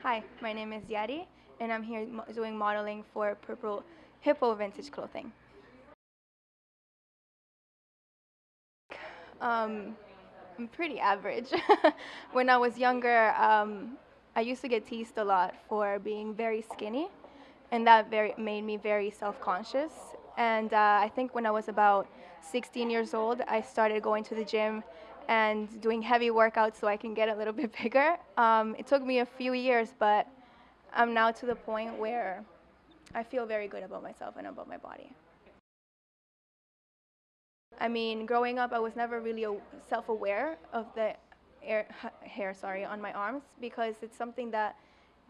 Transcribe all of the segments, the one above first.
Hi, my name is Yari, and I'm here doing modeling for Purple Hippo Vintage Clothing. Um, I'm pretty average. When I was younger, I used to get teased a lot for being very skinny, and that made me very self-conscious. And I think when I was about 16 years old, I started going to the gym and doing heavy workouts so I can get a little bit bigger. It took me a few years, but I'm now to the point where I feel very good about myself and about my body. I mean, growing up, I was never really self-aware of the hair, sorry, on my arms because it's something that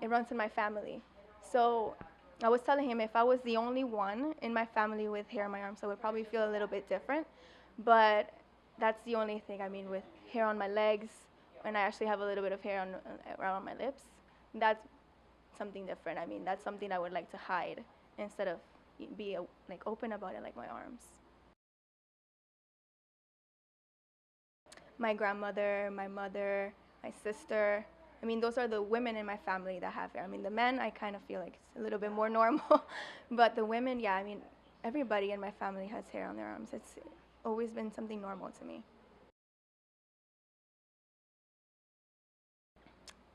it runs in my family. So I was telling him if I was the only one in my family with hair on my arms, I would probably feel a little bit different. But that's the only thing. I mean, with hair on my legs, and I actually have a little bit of hair on around my lips, that's something different. I mean, that's something I would like to hide instead of be like open about it like my arms. My grandmother, my mother, my sister. I mean, those are the women in my family that have hair. I mean, the men, I kind of feel like it's a little bit more normal. But the women, yeah, I mean, everybody in my family has hair on their arms. It's always been something normal to me.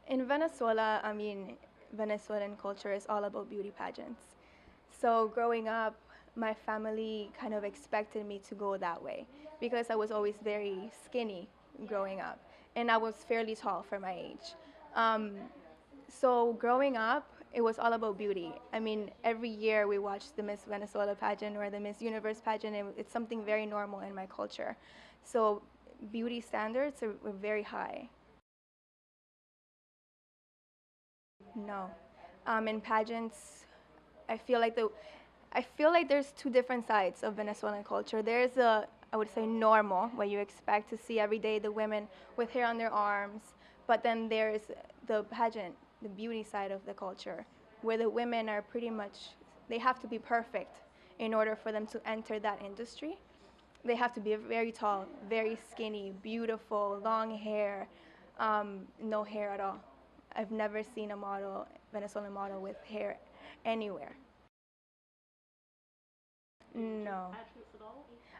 In Venezuela, I mean, Venezuelan culture is all about beauty pageants. So growing up, my family kind of expected me to go that way because I was always very skinny growing up, and I was fairly tall for my age. Um, so growing up, it was all about beauty. I mean, every year we watched the Miss Venezuela pageant or the Miss Universe pageant. It's something very normal in my culture. So beauty standards were very high. No. In pageants, I feel like I feel like there's two different sides of Venezuelan culture. There's I would say normal, where you expect to see every day the women with hair on their arms, but then there's the pageant, the beauty side of the culture, where the women are pretty much, they have to be perfect in order for them to enter that industry. They have to be very tall, very skinny, beautiful, long hair, no hair at all. I've never seen a model, Venezuelan model with hair anywhere. No.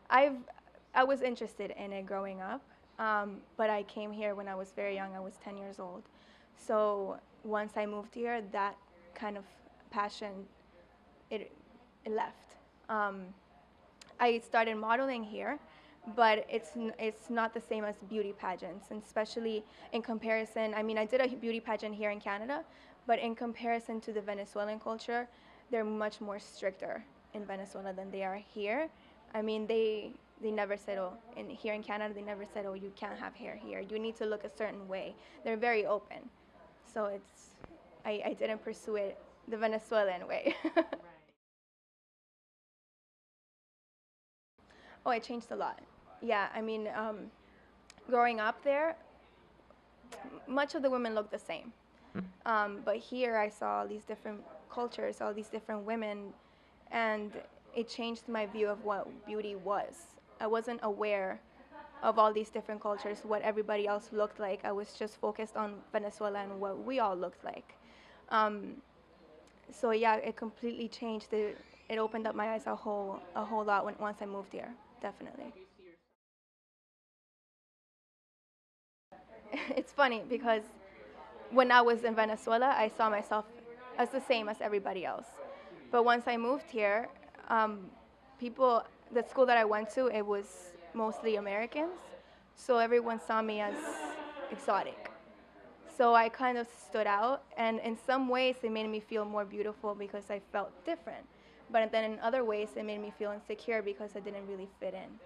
I've I was interested in it growing up, but I came here when I was very young. I was 10 years old. So once I moved here, that kind of passion it it left. I started modeling here, but it's not the same as beauty pageants, and especially in comparison. I mean, I did a beauty pageant here in Canada, but in comparison to the Venezuelan culture, they're much more stricter in Venezuela than they are here. I mean, they never said, oh, here in Canada, they never said, oh, you can't have hair here. You need to look a certain way. They're very open. So I didn't pursue it the Venezuelan way. Oh, it changed a lot. Yeah, I mean, growing up there, much of the women looked the same. But here I saw all these different cultures, all these different women, and it changed my view of what beauty was. I wasn't aware of all these different cultures, what everybody else looked like. I was just focused on Venezuela and what we all looked like. Um, so yeah, it completely changed. It opened up my eyes a whole lot once I moved here, definitely. It's funny because when I was in Venezuela, I saw myself as the same as everybody else. But once I moved here, um, people, the school that I went to, it was mostly Americans. So everyone saw me as exotic. So I kind of stood out, and in some ways, it made me feel more beautiful because I felt different. But then in other ways, it made me feel insecure because I didn't really fit in.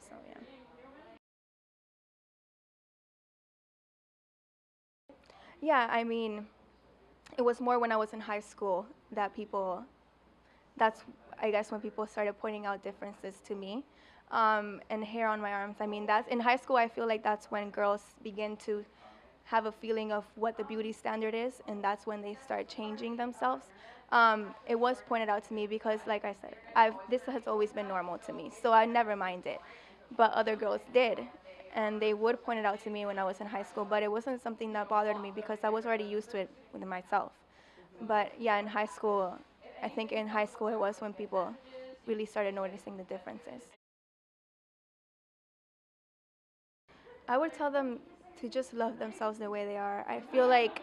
So yeah. Yeah, I mean, it was more when I was in high school that that's I guess when people started pointing out differences to me. And hair on my arms. I mean, that's in high school. I feel like that's when girls begin to have a feeling of what the beauty standard is, and that's when they start changing themselves. It was pointed out to me because, like I said, this has always been normal to me, so I never mind it. But other girls did, and they would point it out to me when I was in high school, but it wasn't something that bothered me because I was already used to it within myself. But yeah, in high school, I think in high school it was when people really started noticing the differences. I would tell them to just love themselves the way they are. I feel like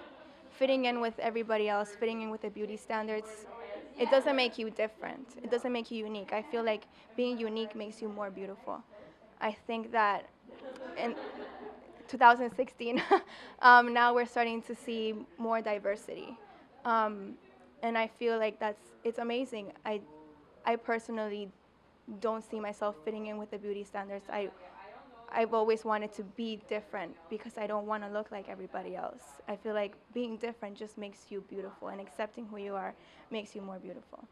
fitting in with everybody else, fitting in with the beauty standards, it doesn't make you different. It doesn't make you unique. I feel like being unique makes you more beautiful. I think that in 2016, now we're starting to see more diversity. Um, and I feel like it's amazing. I personally don't see myself fitting in with the beauty standards. I've always wanted to be different because I don't want to look like everybody else. I feel like being different just makes you beautiful, and accepting who you are makes you more beautiful.